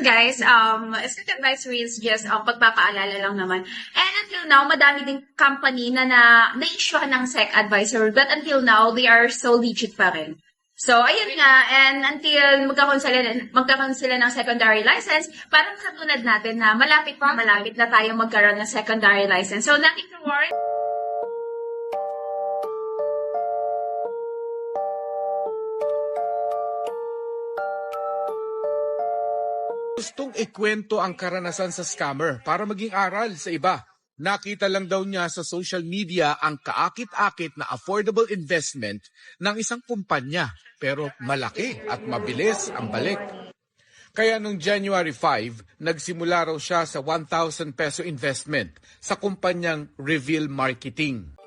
yun guys, Stock Advisory is just pagpapaalala lang naman. And until now, madami ding company na na-issue ng SEC Advisory, but until now, they are so legit pa rin. So, ayun nga, and until magkakaroon sila ng secondary license, parang katulad natin na malapit na tayo magkaroon ng secondary license. So, nothing to worry. Gustong ikwento ang karanasan sa scammer para maging aral sa iba. Nakita lang daw niya sa social media ang kaakit-akit na affordable investment ng isang kumpanya pero malaki at mabilis ang balik. Kaya noong January 5, nagsimula raw siya sa 1,000 peso investment sa kumpanyang Reveal Marketing.